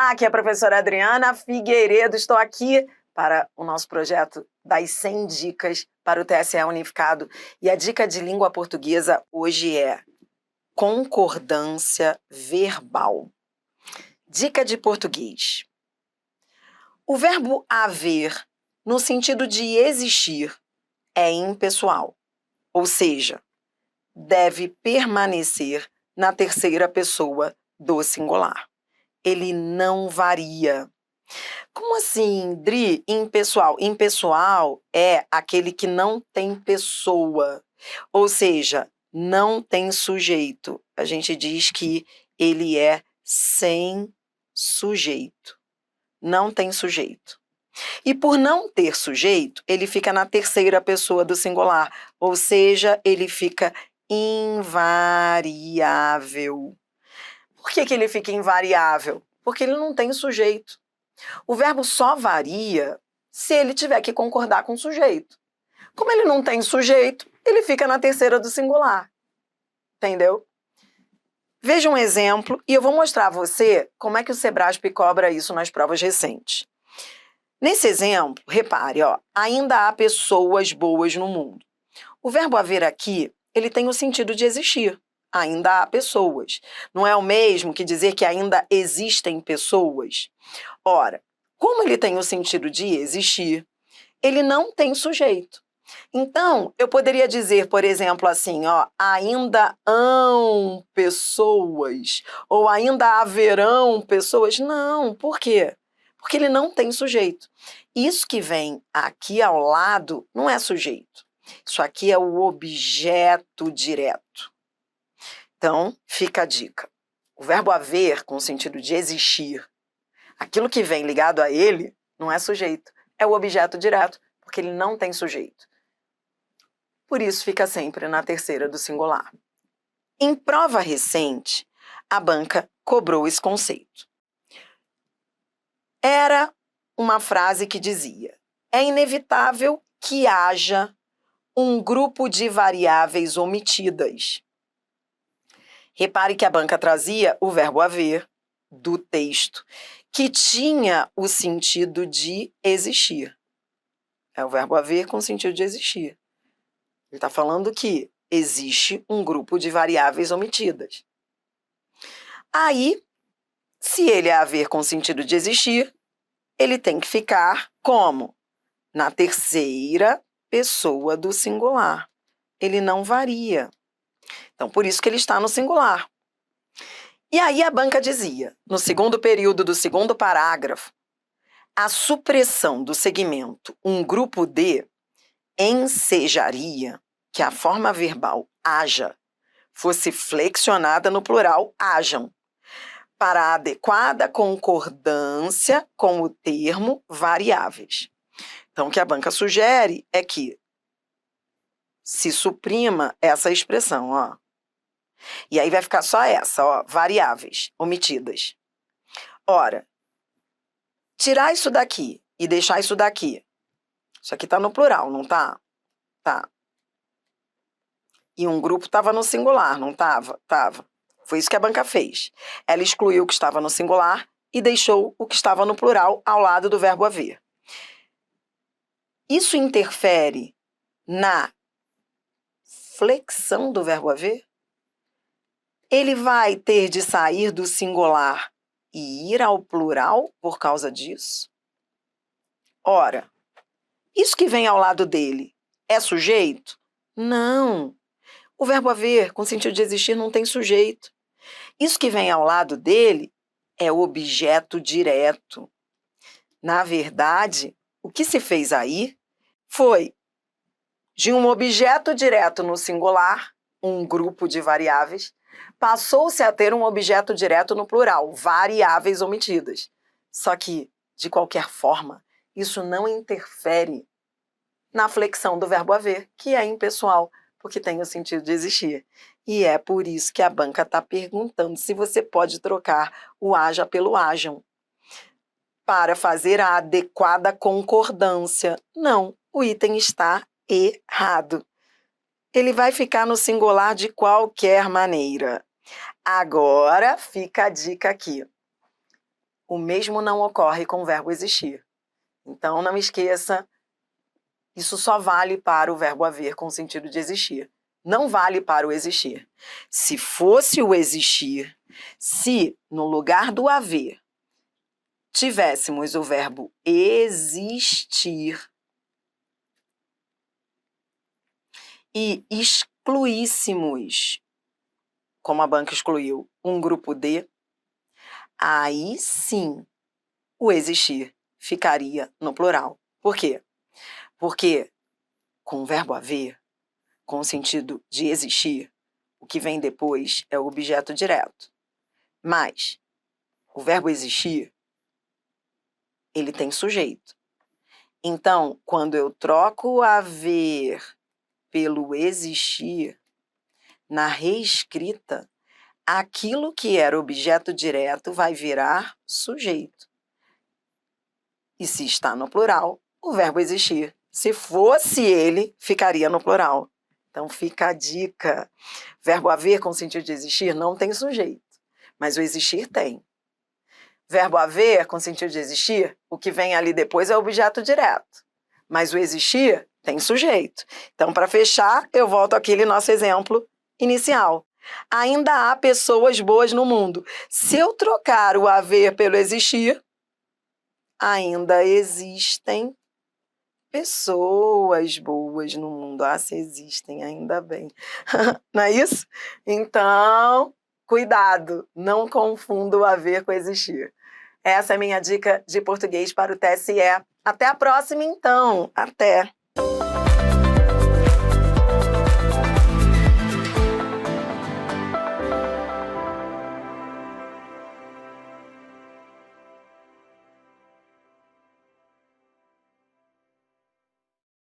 Olá, aqui é a professora Adriana Figueiredo. Estou aqui para o nosso projeto das 100 dicas para o TSE Unificado. E a dica de língua portuguesa hoje é concordância verbal. Dica de português. O verbo haver, no sentido de existir, é impessoal, ou seja, deve permanecer na terceira pessoa do singular. Ele não varia. Como assim, Dri, impessoal? Impessoal é aquele que não tem pessoa, ou seja, não tem sujeito. A gente diz que ele é sem sujeito. Não tem sujeito. E por não ter sujeito, ele fica na terceira pessoa do singular, ou seja, ele fica invariável. Por que ele fica invariável? Porque ele não tem sujeito. O verbo só varia se ele tiver que concordar com o sujeito. Como ele não tem sujeito, ele fica na terceira do singular. Entendeu? Veja um exemplo e eu vou mostrar a você como é que o Sebrasp cobra isso nas provas recentes. Nesse exemplo, repare, ainda há pessoas boas no mundo. O verbo haver aqui, ele tem o sentido de existir. Ainda há pessoas. Não é o mesmo que dizer que ainda existem pessoas? Ora, como ele tem o sentido de existir, ele não tem sujeito. Então, eu poderia dizer, por exemplo, assim, ainda hão pessoas, ou ainda haverão pessoas. Não, por quê? Porque ele não tem sujeito. Isso que vem aqui ao lado não é sujeito. Isso aqui é o objeto direto. Então, fica a dica. O verbo haver, com o sentido de existir, aquilo que vem ligado a ele não é sujeito, é o objeto direto, porque ele não tem sujeito. Por isso fica sempre na terceira do singular. Em prova recente, a banca cobrou esse conceito. Era uma frase que dizia: é inevitável que haja um grupo de variáveis omitidas. Repare que a banca trazia o verbo haver do texto, que tinha o sentido de existir. É o verbo haver com o sentido de existir. Ele está falando que existe um grupo de variáveis omitidas. Aí, se ele é haver com o sentido de existir, ele tem que ficar como? Na terceira pessoa do singular. Ele não varia. Então, por isso que ele está no singular. E aí a banca dizia, no segundo período do segundo parágrafo, a supressão do segmento um grupo de ensejaria que a forma verbal haja fosse flexionada no plural hajam, para a adequada concordância com o termo variáveis. Então, o que a banca sugere é que se suprima essa expressão, E aí vai ficar só essa, variáveis omitidas. Ora, tirar isso daqui e deixar isso daqui. Isso aqui está no plural, não está? Tá. E um grupo estava no singular, não estava? Estava. Foi isso que a banca fez. Ela excluiu o que estava no singular e deixou o que estava no plural ao lado do verbo haver. Isso interfere na flexão do verbo haver? Ele vai ter de sair do singular e ir ao plural por causa disso? Ora, isso que vem ao lado dele é sujeito? Não. O verbo haver, com sentido de existir, não tem sujeito. Isso que vem ao lado dele é objeto direto. Na verdade, o que se fez aí foi de um objeto direto no singular, um grupo de variáveis, passou-se a ter um objeto direto no plural, variáveis omitidas. Só que, de qualquer forma, isso não interfere na flexão do verbo haver, que é impessoal, porque tem o sentido de existir. E é por isso que a banca está perguntando se você pode trocar o haja pelo hajam para fazer a adequada concordância. Não, o item está errado. Ele vai ficar no singular de qualquer maneira. Agora fica a dica aqui. O mesmo não ocorre com o verbo existir. Então, não esqueça, isso só vale para o verbo haver com o sentido de existir. Não vale para o existir. Se fosse o existir, se no lugar do haver tivéssemos o verbo existir e excluíssemos, como a banca excluiu, um grupo D, aí sim o existir ficaria no plural. Por quê? Porque com o verbo haver, com o sentido de existir, o que vem depois é o objeto direto. Mas o verbo existir, ele tem sujeito. Então, quando eu troco o haver pelo existir, na reescrita, aquilo que era objeto direto vai virar sujeito. E se está no plural, o verbo existir. Se fosse ele, ficaria no plural. Então fica a dica. Verbo haver com sentido de existir não tem sujeito, mas o existir tem. Verbo haver com sentido de existir, o que vem ali depois é o objeto direto, mas o existir tem sujeito. Então, para fechar, eu volto àquele nosso exemplo inicial. Ainda há pessoas boas no mundo. Se eu trocar o haver pelo existir, ainda existem pessoas boas no mundo. Ah, se existem, ainda bem. Não é isso? Então, cuidado, não confunda o haver com existir. Essa é a minha dica de português para o TSE. Até a próxima, então. Até!